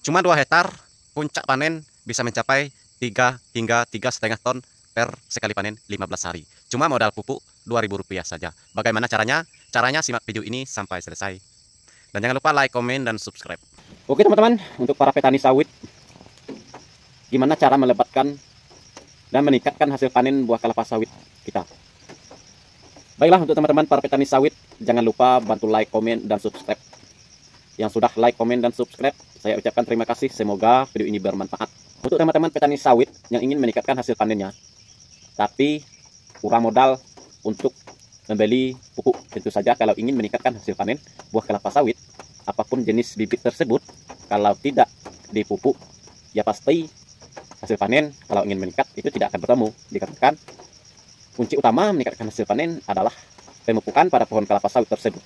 Cuma 2 hektar, puncak panen bisa mencapai 3 hingga 3,5 ton per sekali panen 15 hari. Cuma modal pupuk Rp2.000 saja. Bagaimana caranya? Caranya simak video ini sampai selesai. Dan jangan lupa like, komen, dan subscribe. Oke teman-teman, untuk para petani sawit, gimana cara melebatkan dan meningkatkan hasil panen buah kelapa sawit kita? Baiklah, untuk teman-teman para petani sawit, jangan lupa bantu like, komen, dan subscribe. Yang sudah like, komen, dan subscribe, saya ucapkan terima kasih. Semoga video ini bermanfaat. Untuk teman-teman petani sawit yang ingin meningkatkan hasil panennya, tapi kurang modal untuk membeli pupuk, tentu saja kalau ingin meningkatkan hasil panen buah kelapa sawit, apapun jenis bibit tersebut, kalau tidak dipupuk, ya pasti hasil panen kalau ingin meningkat itu tidak akan bertemu. Dikatakan kunci utama meningkatkan hasil panen adalah pemupukan pada pohon kelapa sawit tersebut.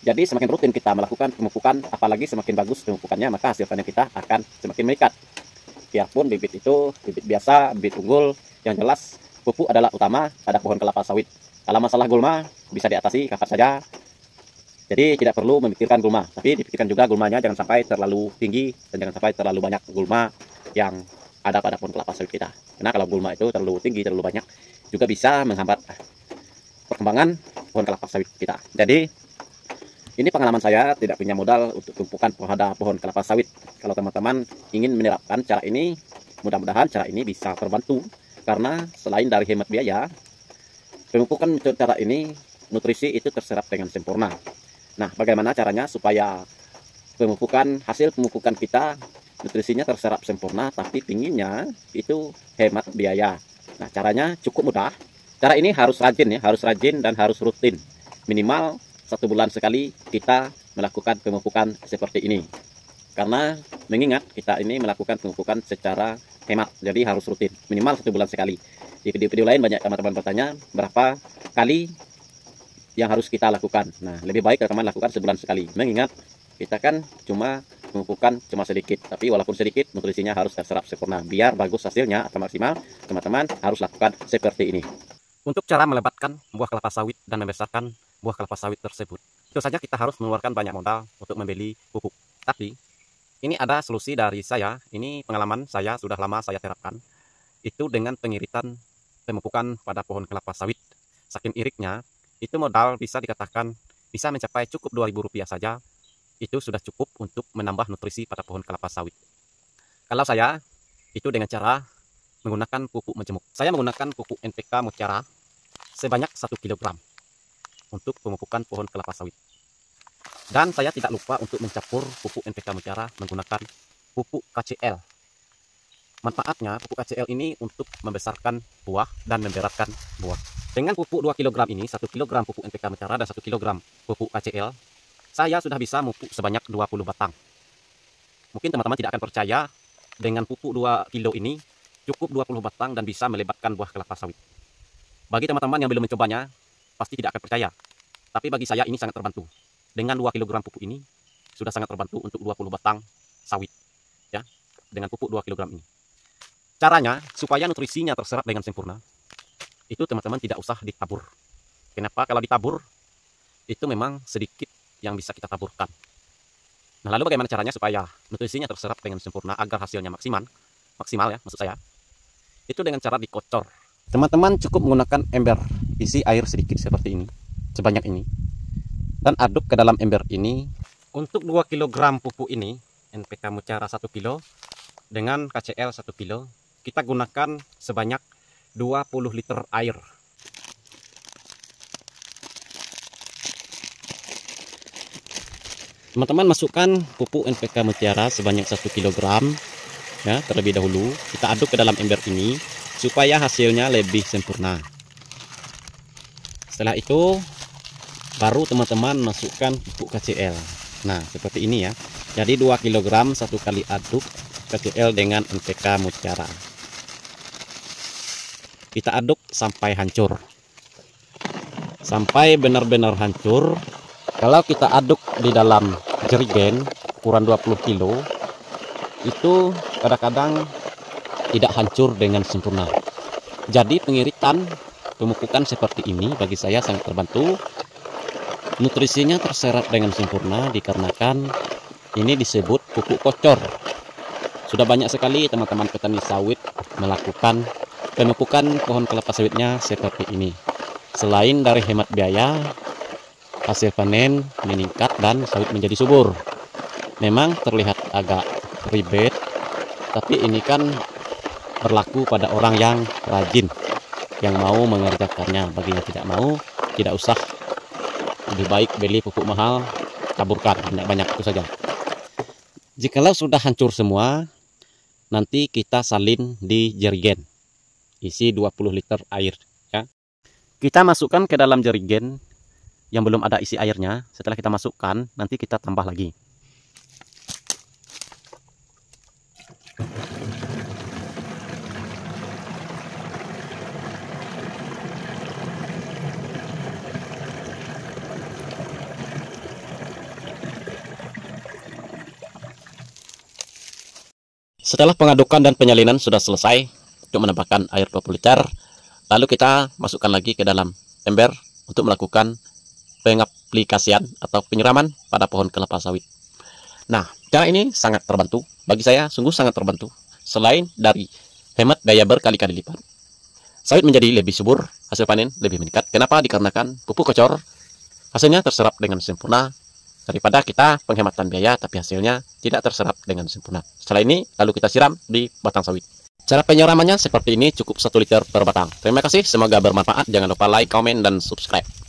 Jadi semakin rutin kita melakukan pemupukan, apalagi semakin bagus pemupukannya, maka hasil panen kita akan semakin meningkat. Biarpun bibit itu bibit biasa, bibit unggul, yang jelas pupuk adalah utama pada pohon kelapa sawit. Kalau masalah gulma bisa diatasi kapan saja. Jadi tidak perlu memikirkan gulma, tapi dipikirkan juga gulmanya jangan sampai terlalu tinggi dan jangan sampai terlalu banyak gulma yang ada pada pohon kelapa sawit kita. Karena kalau gulma itu terlalu tinggi, terlalu banyak, juga bisa menghambat perkembangan pohon kelapa sawit kita. Jadi ini pengalaman saya, tidak punya modal untuk tumpukan pada pohon kelapa sawit. Kalau teman-teman ingin menerapkan cara ini, mudah-mudahan cara ini bisa terbantu. Karena selain dari hemat biaya, pemupukan cara ini, nutrisi itu terserap dengan sempurna. Nah, bagaimana caranya supaya hasil pemupukan kita, nutrisinya terserap sempurna, tapi pinginnya itu hemat biaya. Nah, caranya cukup mudah. Cara ini harus rajin ya, harus rajin dan harus rutin. Minimal 1 bulan sekali kita melakukan pemupukan seperti ini. Karena mengingat kita ini melakukan pemupukan secara hemat, jadi harus rutin, minimal 1 bulan sekali. Di video-video lain banyak teman-teman bertanya berapa kali yang harus kita lakukan. Nah, lebih baik teman-teman lakukan sebulan sekali. Mengingat kita kan cuma pemupukan cuma sedikit, tapi walaupun sedikit nutrisinya harus terserap sempurna. Biar bagus hasilnya atau maksimal, teman-teman harus lakukan seperti ini. Untuk cara melebatkan buah kelapa sawit dan membesarkan buah kelapa sawit tersebut, itu saja kita harus mengeluarkan banyak modal untuk membeli pupuk. Tapi ini ada solusi dari saya, ini pengalaman saya sudah lama saya terapkan, itu dengan pengiritan pemupukan pada pohon kelapa sawit. Saking iriknya, itu modal bisa dikatakan bisa mencapai cukup Rp2.000 saja, itu sudah cukup untuk menambah nutrisi pada pohon kelapa sawit. Kalau saya, itu dengan cara menggunakan pupuk menjemuk. Saya menggunakan pupuk NPK Mutiara sebanyak 1 kg untuk pemupukan pohon kelapa sawit. Dan saya tidak lupa untuk mencampur pupuk NPK Mutiara menggunakan pupuk KCL. Manfaatnya pupuk KCL ini untuk membesarkan buah dan memberatkan buah. Dengan pupuk 2 kg ini, 1 kg pupuk NPK Mutiara dan 1 kg pupuk KCL, saya sudah bisa memupuk sebanyak 20 batang. Mungkin teman-teman tidak akan percaya, dengan pupuk 2 kg ini cukup 20 batang dan bisa melebatkan buah kelapa sawit. Bagi teman-teman yang belum mencobanya, pasti tidak akan percaya. Tapi bagi saya ini sangat terbantu. Dengan 2 kg pupuk ini, sudah sangat terbantu untuk 20 batang sawit. Ya, dengan pupuk 2 kg ini. Caranya, supaya nutrisinya terserap dengan sempurna, itu teman-teman tidak usah ditabur. Kenapa? Kalau ditabur, itu memang sedikit yang bisa kita taburkan. Nah, lalu bagaimana caranya supaya nutrisinya terserap dengan sempurna agar hasilnya maksimal ya, maksud saya. Itu dengan cara dikocor. Teman-teman cukup menggunakan ember, isi air sedikit seperti ini, sebanyak ini, dan aduk ke dalam ember ini. Untuk 2 kg pupuk ini, NPK Mutiara 1 kg dengan KCL 1 kg, kita gunakan sebanyak 20 liter air. Teman-teman masukkan pupuk NPK Mutiara sebanyak 1 kg ya, terlebih dahulu kita aduk ke dalam ember ini supaya hasilnya lebih sempurna. Setelah itu baru teman-teman masukkan pupuk KCL. Nah, seperti ini ya. Jadi 2 kg 1 kali aduk KCL dengan NPK Mutiara. Kita aduk sampai hancur. Sampai benar-benar hancur. Kalau kita aduk di dalam jerigen ukuran 20 kg, itu kadang-kadang tidak hancur dengan sempurna. Jadi pengiritan pemupukan seperti ini bagi saya sangat terbantu. Nutrisinya terserap dengan sempurna dikarenakan Ini disebut pupuk kocor. Sudah banyak sekali teman-teman petani sawit melakukan pemupukan pohon kelapa sawitnya seperti ini. Selain dari hemat biaya, hasil panen meningkat dan sawit menjadi subur. Memang terlihat agak ribet, tapi ini kan berlaku pada orang yang rajin, yang mau mengerjakannya. Bagi yang tidak mau, tidak usah. Lebih baik beli pupuk mahal, taburkan banyak-banyak, itu saja. Jikalau sudah hancur semua, nanti kita salin di jerigen, isi 20 liter air ya. Kita masukkan ke dalam jerigen yang belum ada isi airnya. Setelah kita masukkan, nanti kita tambah lagi. Setelah pengadukan dan penyalinan sudah selesai untuk menambahkan air 20 liter, lalu kita masukkan lagi ke dalam ember untuk melakukan pengaplikasian atau penyiraman pada pohon kelapa sawit. Nah, cara ini sangat terbantu. Bagi saya sungguh sangat terbantu. Selain dari hemat biaya berkali-kali lipat, sawit menjadi lebih subur, hasil panen lebih meningkat. Kenapa? Dikarenakan pupuk kocor hasilnya terserap dengan sempurna, daripada kita penghematan biaya tapi hasilnya tidak terserap dengan sempurna. Setelah ini lalu kita siram di batang sawit. Cara penyiramannya seperti ini, cukup 1 liter per batang. Terima kasih, semoga bermanfaat. Jangan lupa like, komen, dan subscribe.